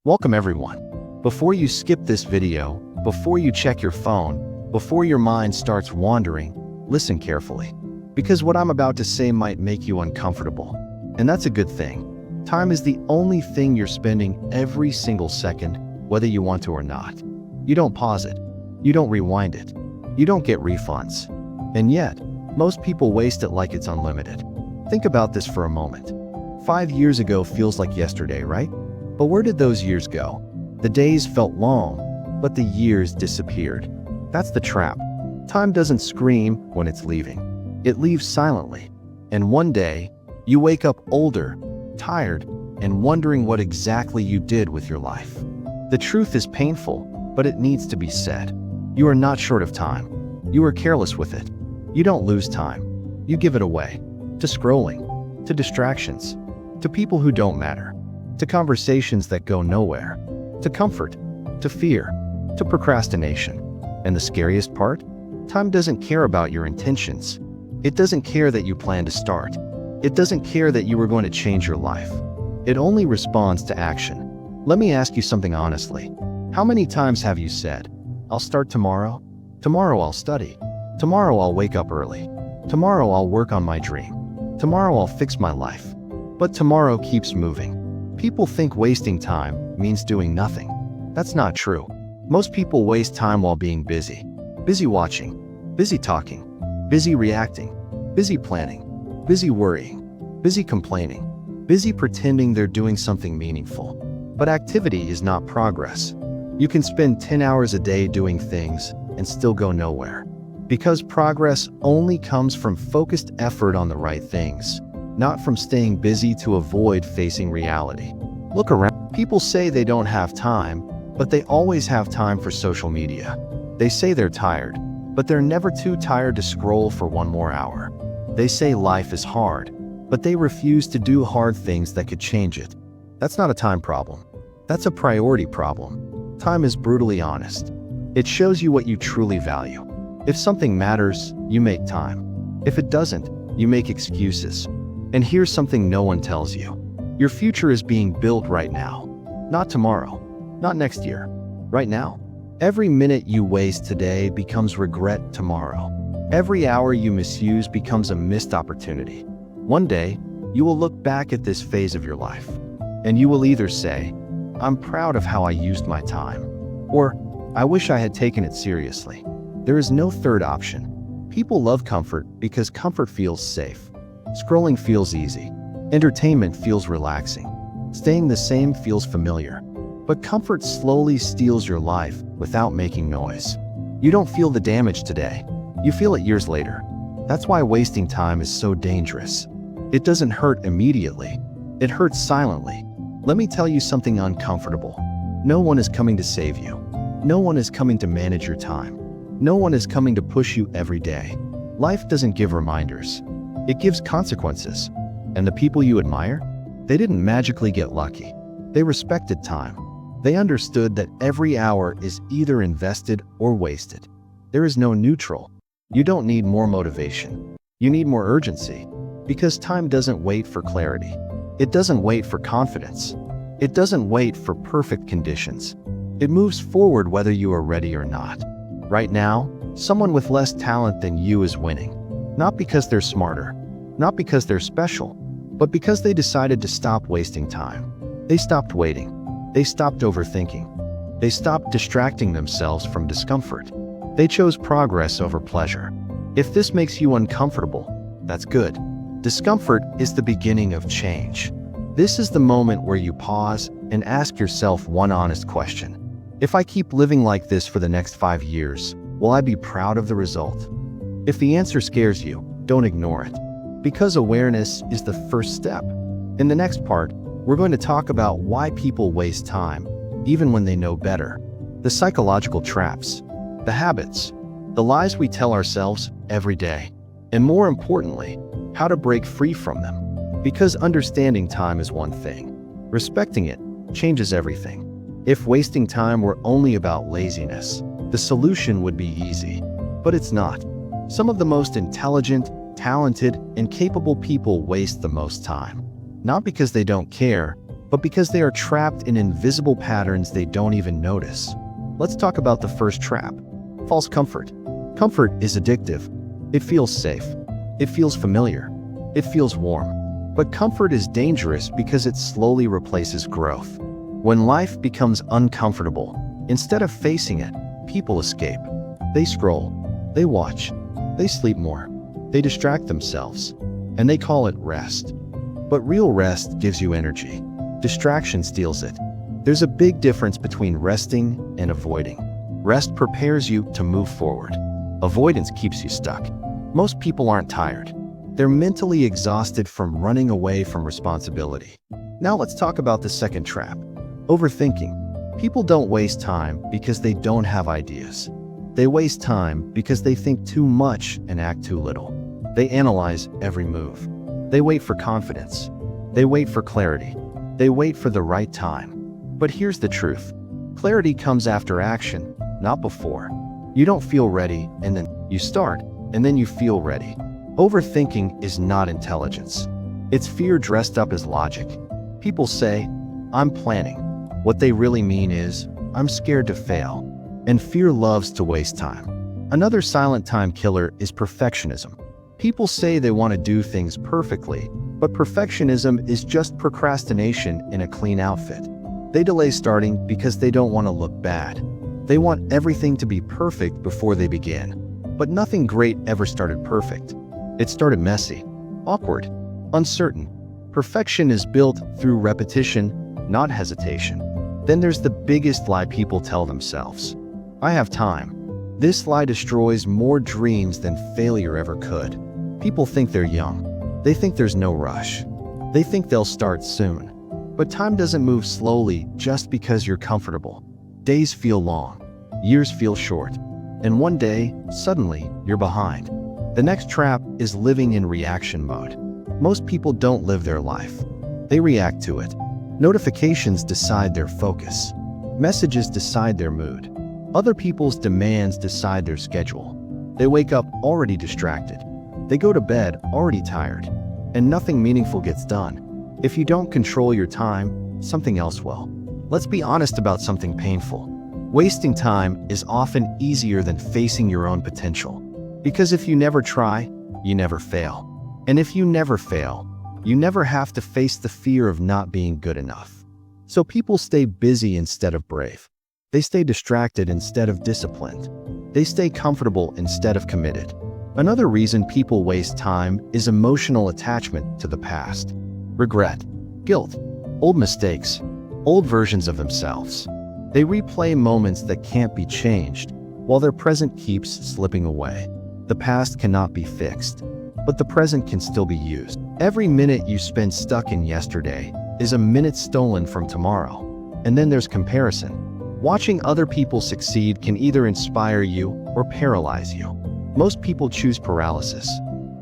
Welcome everyone. Before you skip this video, before you check your phone, before your mind starts wandering, listen carefully. Because what I'm about to say might make you uncomfortable. And that's a good thing. Time is the only thing you're spending every single second, whether you want to or not. You don't pause it. You don't rewind it. You don't get refunds. And yet, most people waste it like it's unlimited. Think about this for a moment. 5 years ago feels like yesterday, right? But where did those years go? The days felt long, but the years disappeared. That's the trap. Time doesn't scream when it's leaving. It leaves silently. And one day, you wake up older, tired, and wondering what exactly you did with your life. The truth is painful, but it needs to be said. You are not short of time. You are careless with it. You don't lose time. You give it away. To scrolling, to distractions, to people who don't matter, to conversations that go nowhere, to comfort, to fear, to procrastination. And the scariest part? Time doesn't care about your intentions. It doesn't care that you plan to start. It doesn't care that you were going to change your life. It only responds to action. Let me ask you something honestly. How many times have you said, "I'll start tomorrow. Tomorrow I'll study. Tomorrow I'll wake up early. Tomorrow I'll work on my dream. Tomorrow I'll fix my life." But tomorrow keeps moving. People think wasting time means doing nothing. That's not true. Most people waste time while being busy. Busy watching, busy talking, busy reacting, busy planning, busy worrying, busy complaining, busy pretending they're doing something meaningful. But activity is not progress. You can spend 10 hours a day doing things and still go nowhere. Because progress only comes from focused effort on the right things, not from staying busy to avoid facing reality. Look around. People say they don't have time, but they always have time for social media. They say they're tired, but they're never too tired to scroll for one more hour. They say life is hard, but they refuse to do hard things that could change it. That's not a time problem. That's a priority problem. Time is brutally honest. It shows you what you truly value. If something matters, you make time. If it doesn't, you make excuses. And here's something no one tells you. Your future is being built right now. Not tomorrow. Not next year. Right now. Every minute you waste today becomes regret tomorrow. Every hour you misuse becomes a missed opportunity. One day, you will look back at this phase of your life, and you will either say, "I'm proud of how I used my time," or "I wish I had taken it seriously." There is no third option. People love comfort because comfort feels safe. Scrolling feels easy. Entertainment feels relaxing. Staying the same feels familiar. But comfort slowly steals your life without making noise. You don't feel the damage today. You feel it years later. That's why wasting time is so dangerous. It doesn't hurt immediately. It hurts silently. Let me tell you something uncomfortable. No one is coming to save you. No one is coming to manage your time. No one is coming to push you every day. Life doesn't give reminders. It gives consequences. And the people you admire? They didn't magically get lucky. They respected time. They understood that every hour is either invested or wasted. There is no neutral. You don't need more motivation. You need more urgency. Because time doesn't wait for clarity. It doesn't wait for confidence. It doesn't wait for perfect conditions. It moves forward whether you are ready or not. Right now, someone with less talent than you is winning. Not because they're smarter, not because they're special, but because they decided to stop wasting time. They stopped waiting. They stopped overthinking. They stopped distracting themselves from discomfort. They chose progress over pleasure. If this makes you uncomfortable, that's good. Discomfort is the beginning of change. This is the moment where you pause and ask yourself one honest question. If I keep living like this for the next 5 years, will I be proud of the result? If the answer scares you, don't ignore it. Because awareness is the first step. In the next part, we're going to talk about why people waste time, even when they know better. The psychological traps, the habits, the lies we tell ourselves every day. And more importantly, how to break free from them. Because understanding time is one thing. Respecting it changes everything. If wasting time were only about laziness, the solution would be easy. But it's not. Some of the most intelligent, talented, and capable people waste the most time. Not because they don't care, but because they are trapped in invisible patterns they don't even notice. Let's talk about the first trap: false comfort. Comfort is addictive. It feels safe. It feels familiar. It feels warm. But comfort is dangerous because it slowly replaces growth. When life becomes uncomfortable, instead of facing it, people escape. They scroll. They watch. They sleep more. They distract themselves. And they call it rest. But real rest gives you energy. Distraction steals it. There's a big difference between resting and avoiding. Rest prepares you to move forward. Avoidance keeps you stuck. Most people aren't tired. They're mentally exhausted from running away from responsibility. Now let's talk about the second trap: overthinking. People don't waste time because they don't have ideas. They waste time because they think too much and act too little. They analyze every move. They wait for confidence. They wait for clarity. They wait for the right time. But here's the truth: clarity comes after action, not before. You don't feel ready, and then you start, and then you feel ready. Overthinking is not intelligence. It's fear dressed up as logic. People say, "I'm planning." What they really mean is, "I'm scared to fail." And fear loves to waste time. Another silent time killer is perfectionism. People say they want to do things perfectly, but perfectionism is just procrastination in a clean outfit. They delay starting because they don't want to look bad. They want everything to be perfect before they begin. But nothing great ever started perfect. It started messy, awkward, uncertain. Perfection is built through repetition, not hesitation. Then there's the biggest lie people tell themselves: "I have time." This lie destroys more dreams than failure ever could. People think they're young. They think there's no rush. They think they'll start soon. But time doesn't move slowly just because you're comfortable. Days feel long. Years feel short. And one day, suddenly, you're behind. The next trap is living in reaction mode. Most people don't live their life. They react to it. Notifications decide their focus. Messages decide their mood. Other people's demands decide their schedule. They wake up already distracted. They go to bed already tired. And nothing meaningful gets done. If you don't control your time, something else will. Let's be honest about something painful. Wasting time is often easier than facing your own potential. Because if you never try, you never fail. And if you never fail, you never have to face the fear of not being good enough. So people stay busy instead of brave. They stay distracted instead of disciplined. They stay comfortable instead of committed. Another reason people waste time is emotional attachment to the past. Regret, guilt, old mistakes, old versions of themselves. They replay moments that can't be changed, while their present keeps slipping away. The past cannot be fixed, but the present can still be used. Every minute you spend stuck in yesterday is a minute stolen from tomorrow. And then there's comparison. Watching other people succeed can either inspire you or paralyze you. Most people choose paralysis.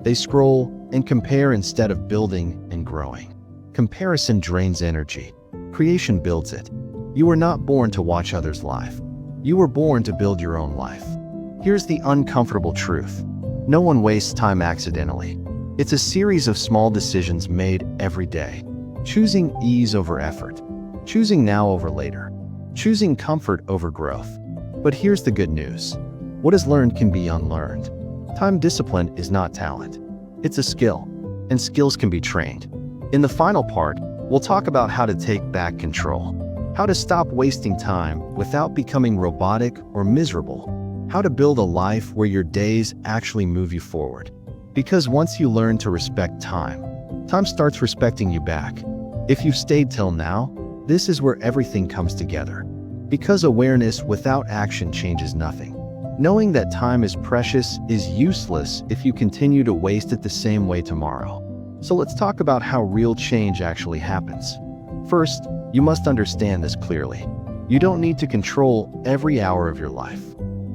They scroll and compare instead of building and growing. Comparison drains energy. Creation builds it. You were not born to watch others' life. You were born to build your own life. Here's the uncomfortable truth. No one wastes time accidentally. It's a series of small decisions made every day. Choosing ease over effort. Choosing now over later. Choosing comfort over growth. But here's the good news. What is learned can be unlearned. Time discipline is not talent. It's a skill, and skills can be trained. In the final part, we'll talk about how to take back control. How to stop wasting time without becoming robotic or miserable. How to build a life where your days actually move you forward. Because once you learn to respect time, time starts respecting you back. If you've stayed till now, this is where everything comes together. Because awareness without action changes nothing. Knowing that time is precious is useless if you continue to waste it the same way tomorrow. So let's talk about how real change actually happens. First, you must understand this clearly. You don't need to control every hour of your life.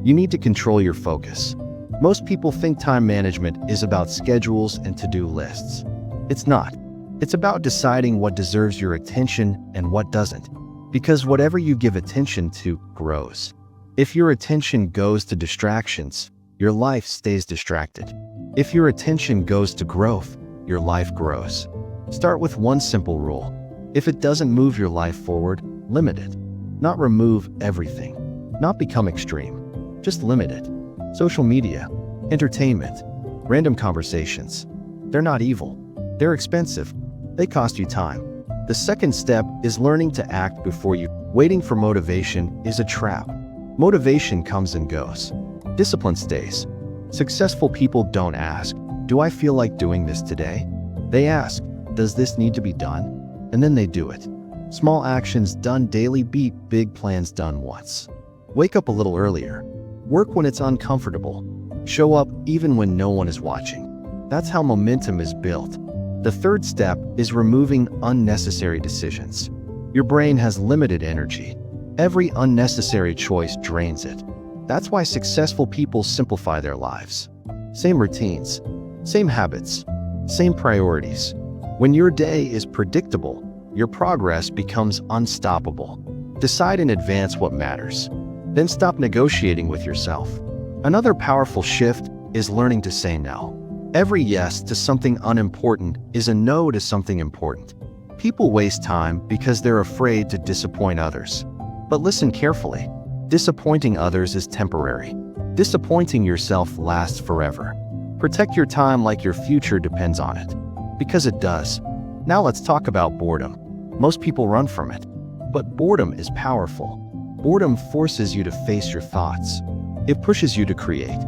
You need to control your focus. Most people think time management is about schedules and to-do lists. It's not. It's about deciding what deserves your attention and what doesn't. Because whatever you give attention to grows. If your attention goes to distractions, your life stays distracted. If your attention goes to growth, your life grows. Start with one simple rule. If it doesn't move your life forward, limit it. Not remove everything. Not become extreme. Just limit it. Social media, entertainment, random conversations. They're not evil. They're expensive. They cost you time. The second step is learning to act before you. Waiting for motivation is a trap. Motivation comes and goes. Discipline stays. Successful people don't ask, "Do I feel like doing this today?" They ask, "Does this need to be done?" And then they do it. Small actions done daily beat big plans done once. Wake up a little earlier. Work when it's uncomfortable. Show up even when no one is watching. That's how momentum is built. The third step is removing unnecessary decisions. Your brain has limited energy. Every unnecessary choice drains it. That's why successful people simplify their lives. Same routines, same habits, same priorities. When your day is predictable, your progress becomes unstoppable. Decide in advance what matters. Then stop negotiating with yourself. Another powerful shift is learning to say no. Every yes to something unimportant is a no to something important. People waste time because they're afraid to disappoint others. But listen carefully. Disappointing others is temporary. Disappointing yourself lasts forever. Protect your time like your future depends on it. Because it does. Now let's talk about boredom. Most people run from it. But boredom is powerful. Boredom forces you to face your thoughts. It pushes you to create.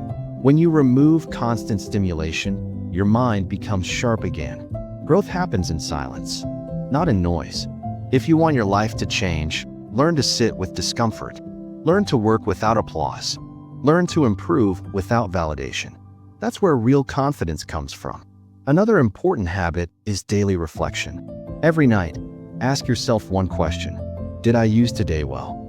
When you remove constant stimulation, your mind becomes sharp again. Growth happens in silence, not in noise. If you want your life to change, learn to sit with discomfort. Learn to work without applause. Learn to improve without validation. That's where real confidence comes from. Another important habit is daily reflection. Every night, ask yourself one question. Did I use today well?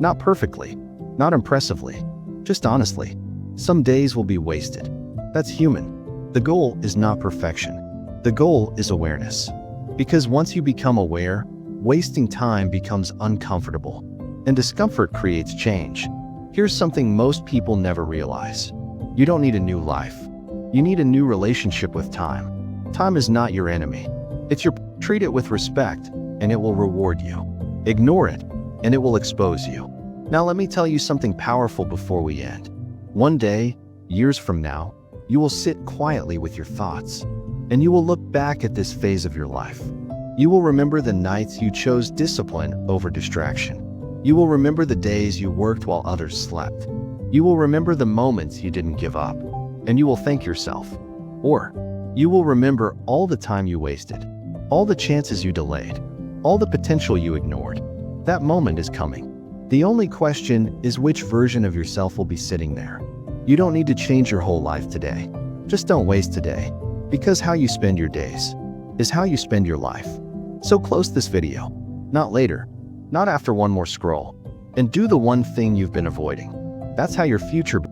Not perfectly, not impressively, just honestly. Some days will be wasted. That's human. The goal is not perfection. The goal is awareness. Because once you become aware, wasting time becomes uncomfortable. And discomfort creates change. Here's something most people never realize. You don't need a new life. You need a new relationship with time. Time is not your enemy. Treat it with respect, and it will reward you. Ignore it, and it will expose you. Now let me tell you something powerful before we end. One day, years from now, you will sit quietly with your thoughts, and you will look back at this phase of your life. You will remember the nights you chose discipline over distraction. You will remember the days you worked while others slept. You will remember the moments you didn't give up, and you will thank yourself. Or, you will remember all the time you wasted, all the chances you delayed, all the potential you ignored. That moment is coming. The only question is which version of yourself will be sitting there. You don't need to change your whole life today. Just don't waste today, because how you spend your days is how you spend your life. So close this video, not later, not after one more scroll, and do the one thing you've been avoiding. That's how your future